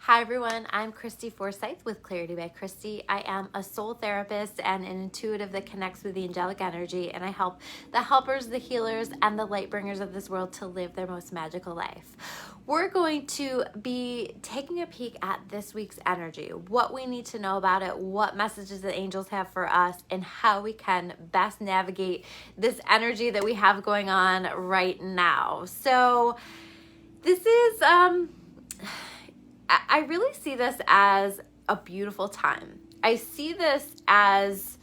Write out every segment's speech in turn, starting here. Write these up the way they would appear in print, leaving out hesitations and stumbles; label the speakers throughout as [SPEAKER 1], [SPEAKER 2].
[SPEAKER 1] Hi everyone, I'm Christy Forsyth with Clarity by Christy. I am a soul therapist and an intuitive that connects with the angelic energy, and I help the helpers, the healers, and the light bringers of this world to live their most magical life. We're going to be taking a peek at this week's energy, what we need to know about it, what messages the angels have for us, and how we can best navigate this energy that we have going on right now. So this is I really see this as a beautiful time. I see this as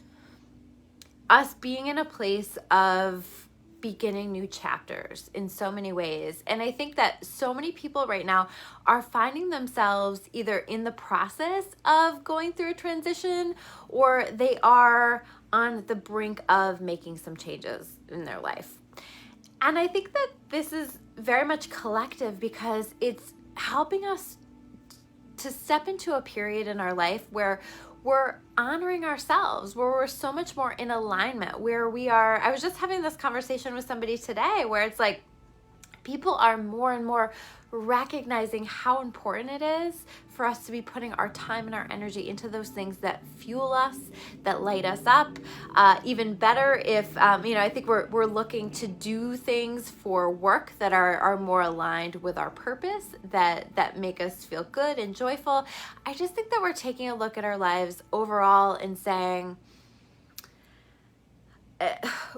[SPEAKER 1] us being in a place of beginning new chapters in so many ways. And I think that so many people right now are finding themselves either in the process of going through a transition, or they are on the brink of making some changes in their life. And I think that this is very much collective because it's helping us to step into a period in our life where we're honoring ourselves, where we're so much more in alignment, where we are. I was just having this conversation with somebody today where it's like people are more and more recognizing how important it is for us to be putting our time and our energy into those things that fuel us, that light us up. Even better if, I think we're looking to do things for work that are more aligned with our purpose, that make us feel good and joyful. I just think that we're taking a look at our lives overall and saying,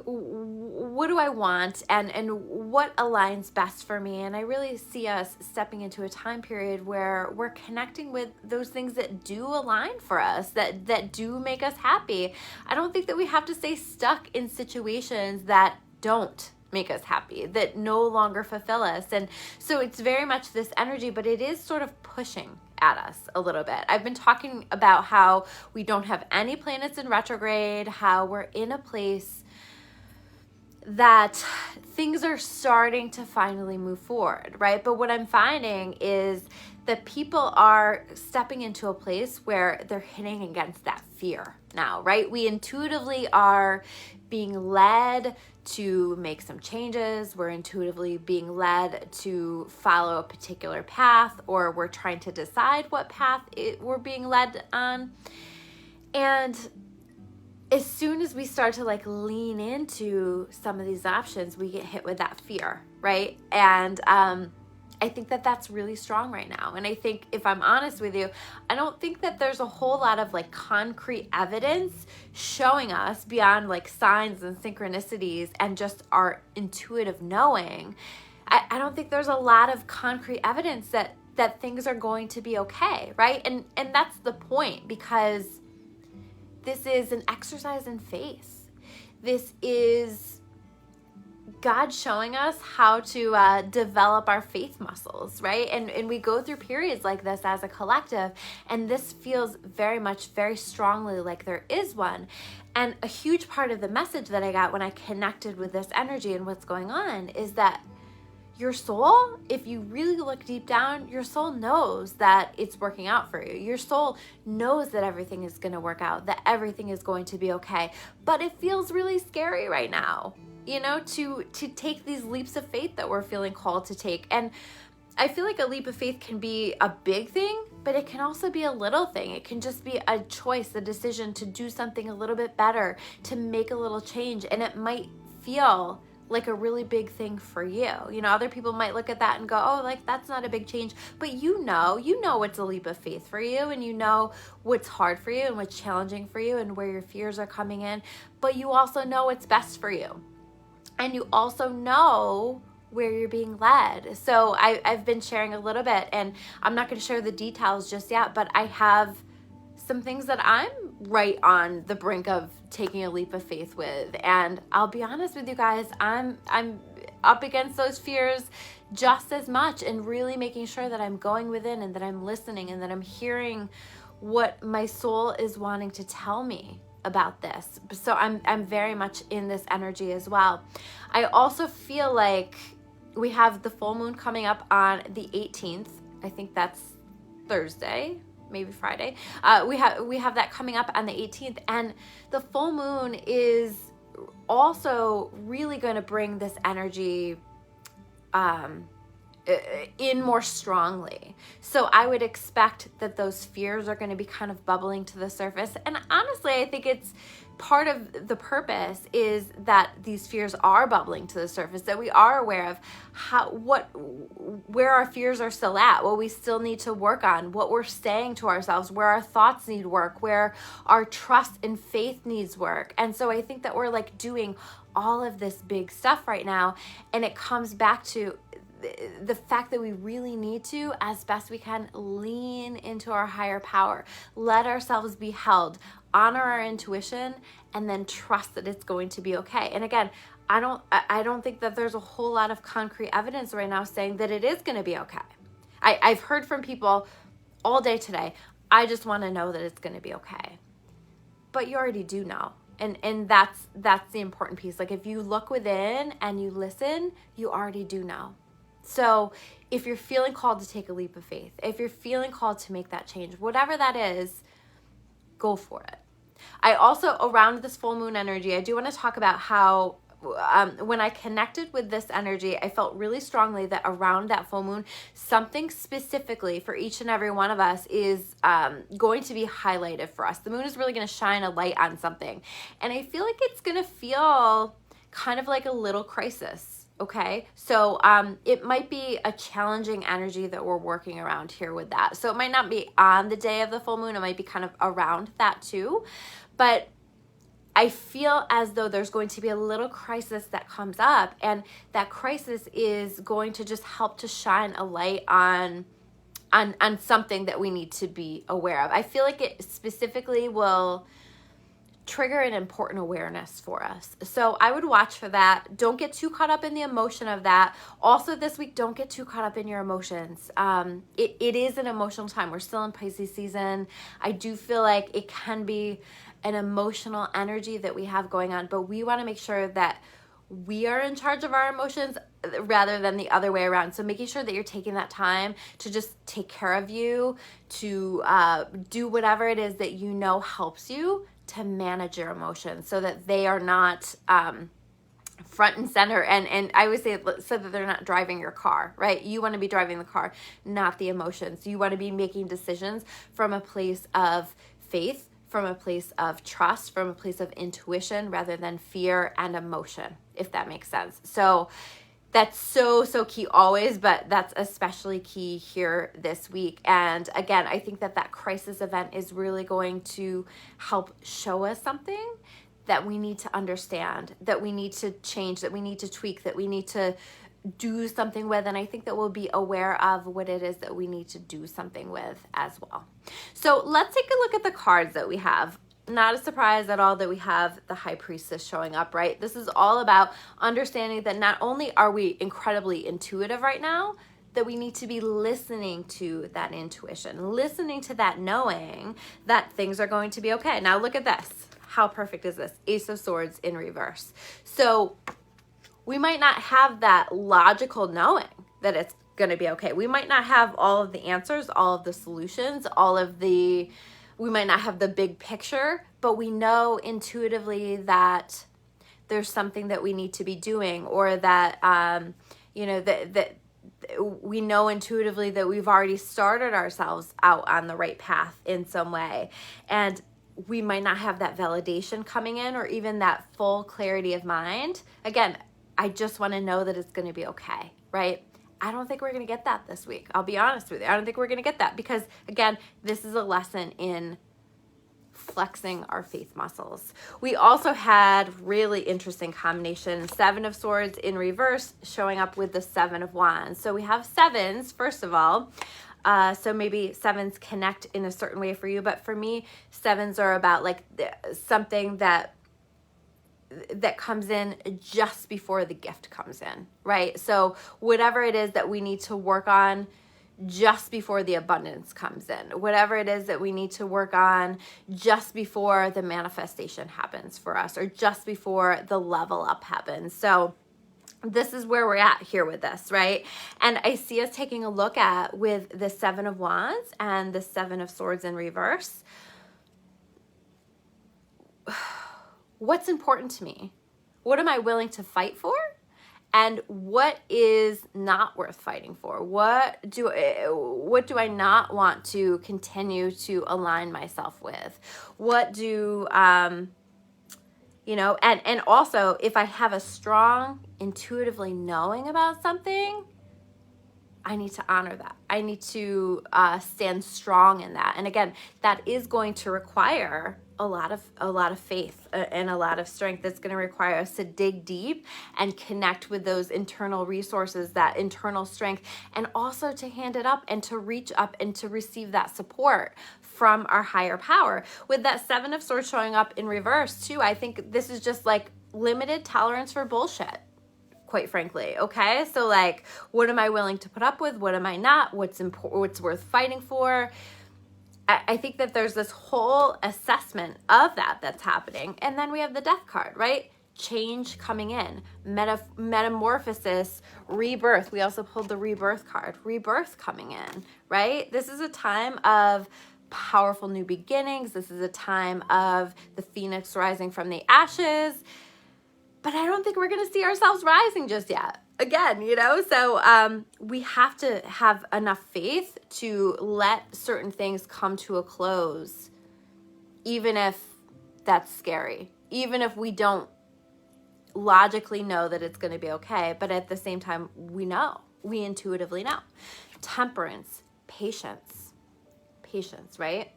[SPEAKER 1] what do I want and what aligns best for me? And I really see us stepping into a time period where we're connecting with those things that do align for us, that do make us happy. I don't think that we have to stay stuck in situations that don't make us happy, that no longer fulfill us. And so it's very much this energy, but it is sort of pushing at us a little bit. I've been talking about how we don't have any planets in retrograde, how we're in a place that things are starting to finally move forward, right? But what I'm finding is that people are stepping into a place where they're hitting against that fear now, right? We intuitively are being led to make some changes. We're intuitively being led to follow a particular path, or we're trying to decide what path we're being led on. And as soon as we start to lean into some of these options, we get hit with that fear, right? And I think that that's really strong right now. And I think, if I'm honest with you, I don't think that there's a whole lot of concrete evidence showing us beyond signs and synchronicities and just our intuitive knowing. I don't think there's a lot of concrete evidence that things are going to be okay, right? And that's the point, because this is an exercise in faith. This is God showing us how to develop our faith muscles, right? And we go through periods like this as a collective, and this feels very strongly like there is one. And a huge part of the message that I got when I connected with this energy and what's going on is that your soul, if you really look deep down, your soul knows that it's working out for you. Your soul knows that everything is going to work out, that everything is going to be okay. But it feels really scary right now, to take these leaps of faith that we're feeling called to take. And I feel like a leap of faith can be a big thing, but it can also be a little thing. It can just be a choice, a decision to do something a little bit better, to make a little change. And it might feel like a really big thing for you. Other people might look at that and go, oh, that's not a big change. But you know what's a leap of faith for you, and you know what's hard for you and what's challenging for you and where your fears are coming in. But you also know what's best for you. And you also know where you're being led. So I've been sharing a little bit, and I'm not going to share the details just yet, but I have some things that I'm right on the brink of taking a leap of faith with. And I'll be honest with you guys, I'm up against those fears just as much, and really making sure that I'm going within and that I'm listening and that I'm hearing what my soul is wanting to tell me about this. So I'm very much in this energy as well. I also feel like we have the full moon coming up on the 18th. I think that's Thursday, maybe Friday. We have that coming up on the 18th, and the full moon is also really going to bring this energy in more strongly. So I would expect that those fears are going to be kind of bubbling to the surface. And honestly, I think it's part of the purpose is that these fears are bubbling to the surface, that we are aware of where our fears are still at, what we still need to work on, what we're saying to ourselves, where our thoughts need work, where our trust and faith needs work. And so I think that we're like doing all of this big stuff right now, and it comes back to the fact that we really need to, as best we can, lean into our higher power, let ourselves be held, honor our intuition, and then trust that it's going to be okay. And again, I don't think that there's a whole lot of concrete evidence right now saying that it is going to be okay. I've heard from people all day today, I just want to know that it's going to be okay. But you already do know. And that's the important piece. Like, if you look within and you listen, you already do know. So if you're feeling called to take a leap of faith, if you're feeling called to make that change, whatever that is, go for it. I also, around this full moon energy, I do want to talk about how when I connected with this energy, I felt really strongly that around that full moon, something specifically for each and every one of us is going to be highlighted for us. The moon is really going to shine a light on something. And I feel like it's going to feel kind of like a little crisis. Okay, so it might be a challenging energy that we're working around here with that. So it might not be on the day of the full moon. It might be kind of around that too. But I feel as though there's going to be a little crisis that comes up, and that crisis is going to just help to shine a light on something that we need to be aware of. I feel like it specifically will trigger an important awareness for us. So I would watch for that. Don't get too caught up in the emotion of that. Also this week, don't get too caught up in your emotions. It is an emotional time. We're still in Pisces season. I do feel like it can be an emotional energy that we have going on, but we want to make sure that we are in charge of our emotions rather than the other way around. So making sure that you're taking that time to just take care of you, to do whatever it is that you know helps you to manage your emotions so that they are not front and center. And I always say so that they're not driving your car, right? You want to be driving the car, not the emotions. You want to be making decisions from a place of faith, from a place of trust, from a place of intuition rather than fear and emotion, if that makes sense. So that's so key always, but that's especially key here this week. And again, I think that crisis event is really going to help show us something that we need to understand, that we need to change, that we need to tweak, that we need to do something with. And I think that we'll be aware of what it is that we need to do something with as well. So let's take a look at the cards that we have. Not a surprise at all that we have the High Priestess showing up, right? This is all about understanding that not only are we incredibly intuitive right now, that we need to be listening to that intuition, listening to that knowing that things are going to be okay. Now look at this. How perfect is this? Ace of Swords in reverse. So we might not have that logical knowing that it's going to be okay. We might not have all of the answers, all of the solutions, we might not have the big picture, but we know intuitively that there's something that we need to be doing, or that, that we know intuitively that we've already started ourselves out on the right path in some way. And we might not have that validation coming in, or even that full clarity of mind. Again, I just want to know that it's going to be okay, right? I don't think we're going to get that this week. I'll be honest with you. I don't think we're going to get that because, again, this is a lesson in flexing our faith muscles. We also had really interesting combination, Seven of Swords in reverse showing up with the Seven of Wands. So we have sevens, first of all. So maybe sevens connect in a certain way for you. But for me, sevens are about like something that comes in just before the gift comes in, right? So whatever it is that we need to work on just before the abundance comes in, whatever it is that we need to work on just before the manifestation happens for us, or just before the level up happens. So this is where we're at here with this, right? And I see us taking a look at with the Seven of Wands and the Seven of Swords in reverse. What's important to me? What am I willing to fight for? and what is not worth fighting for? What do I not want to continue to align myself with? What do and also, if I have a strong intuitively knowing about something, I need to honor that. I need to stand strong in that. And again, that is going to require a lot of faith and a lot of strength. That's going to require us to dig deep and connect with those internal resources, that internal strength, and also to hand it up and to reach up and to receive that support from our higher power. With that Seven of Swords showing up in reverse too, I think this is just like limited tolerance for bullshit, quite frankly. Okay, so like, what am I willing to put up with? What am I not? What's worth fighting for? I think that there's this whole assessment of that's happening. And then we have the Death card, right? Change coming in, metamorphosis, rebirth. We also pulled the Rebirth card, rebirth coming in, right? This is a time of powerful new beginnings. This is a time of the phoenix rising from the ashes. But I don't think we're going to see ourselves rising just yet. Again, so we have to have enough faith to let certain things come to a close, even if that's scary, even if we don't logically know that it's going to be okay. But at the same time, we intuitively know. Temperance, patience, right?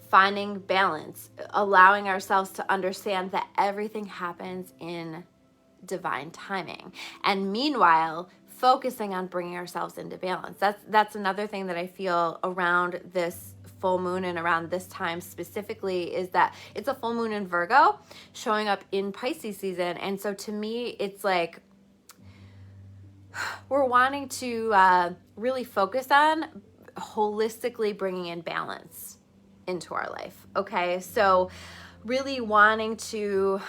[SPEAKER 1] Finding balance, allowing ourselves to understand that everything happens in divine timing. And meanwhile, focusing on bringing ourselves into balance. That's another thing that I feel around this full moon and around this time specifically, is that it's a full moon in Virgo showing up in Pisces season. And so to me, it's like we're wanting to really focus on holistically bringing in balance into our life. Okay, so really wanting to,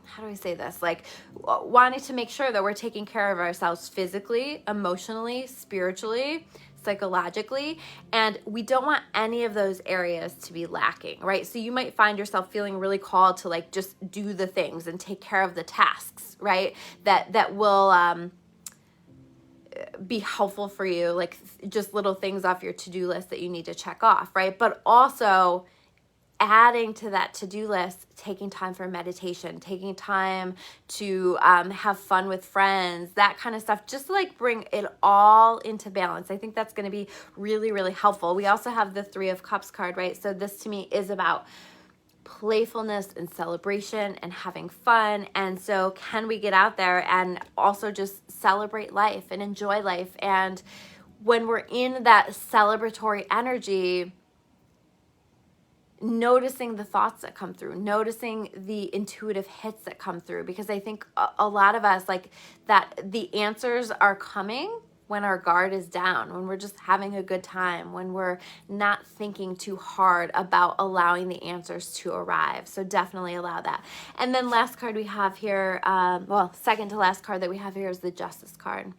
[SPEAKER 1] how do I say this? Like wanting to make sure that we're taking care of ourselves physically, emotionally, spiritually, psychologically, and we don't want any of those areas to be lacking, right? So you might find yourself feeling really called to like just do the things and take care of the tasks, right? That will be helpful for you, like just little things off your to-do list that you need to check off, right? But also adding to that to-do list, taking time for meditation, taking time to have fun with friends, that kind of stuff, just to like bring it all into balance. I think that's going to be really, really helpful. We also have the Three of Cups card, right? So this to me is about playfulness and celebration and having fun. And so can we get out there and also just celebrate life and enjoy life? And when we're in that celebratory energy, noticing the thoughts that come through, noticing the intuitive hits that come through, because I think a lot of us, like that the answers are coming when our guard is down, when we're just having a good time, when we're not thinking too hard about allowing the answers to arrive. So definitely allow that. And then last card we have here, second to last card that we have here is the Justice card.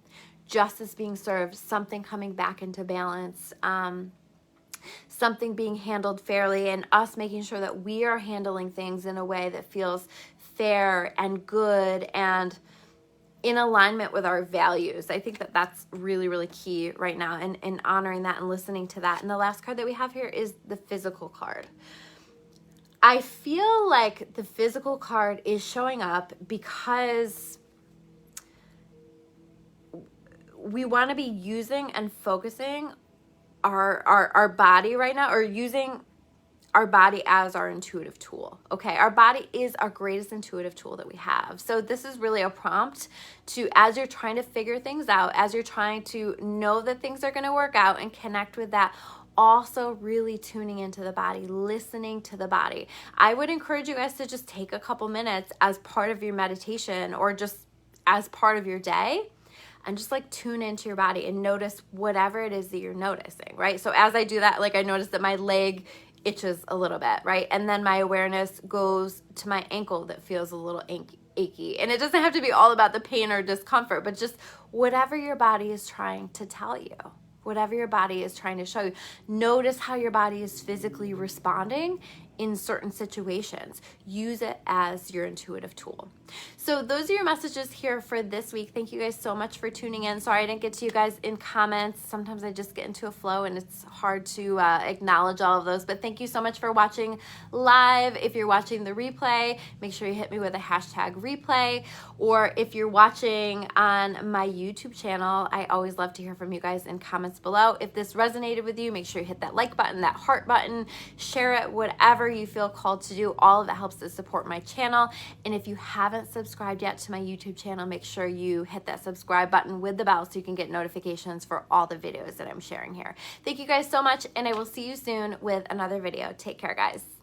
[SPEAKER 1] Justice being served, something coming back into balance, something being handled fairly, and us making sure that we are handling things in a way that feels fair and good and in alignment with our values. I think that that's really, really key right now, and honoring that and listening to that. And the last card that we have here is the Physical card. I feel like the Physical card is showing up because we want to be using and focusing our body right now, or using our body as our intuitive tool. Okay, our body is our greatest intuitive tool that we have. So this is really a prompt to, as you're trying to figure things out, as you're trying to know that things are going to work out and connect with that, also really tuning into the body, listening to the body. I would encourage you guys to just take a couple minutes as part of your meditation or just as part of your day, and just like tune into your body and notice whatever it is that you're noticing, right? So as I do that, like I notice that my leg itches a little bit, right? And then my awareness goes to my ankle that feels a little achy. And it doesn't have to be all about the pain or discomfort, but just whatever your body is trying to tell you, whatever your body is trying to show you. Notice how your body is physically responding in certain situations. Use it as your intuitive tool. So those are your messages here for this week. Thank you guys so much for tuning in. Sorry I didn't get to you guys in comments. Sometimes I just get into a flow and it's hard to acknowledge all of those. But thank you so much for watching live. If you're watching the replay, make sure you hit me with a hashtag replay. Or if you're watching on my YouTube channel, I always love to hear from you guys in comments below. If this resonated with you, make sure you hit that like button, that heart button, share it, whatever you feel called to do. All of it helps to support my channel. And if you haven't subscribed yet to my YouTube channel, make sure you hit that subscribe button with the bell so you can get notifications for all the videos that I'm sharing here. Thank you guys so much, and I will see you soon with another video. Take care, guys.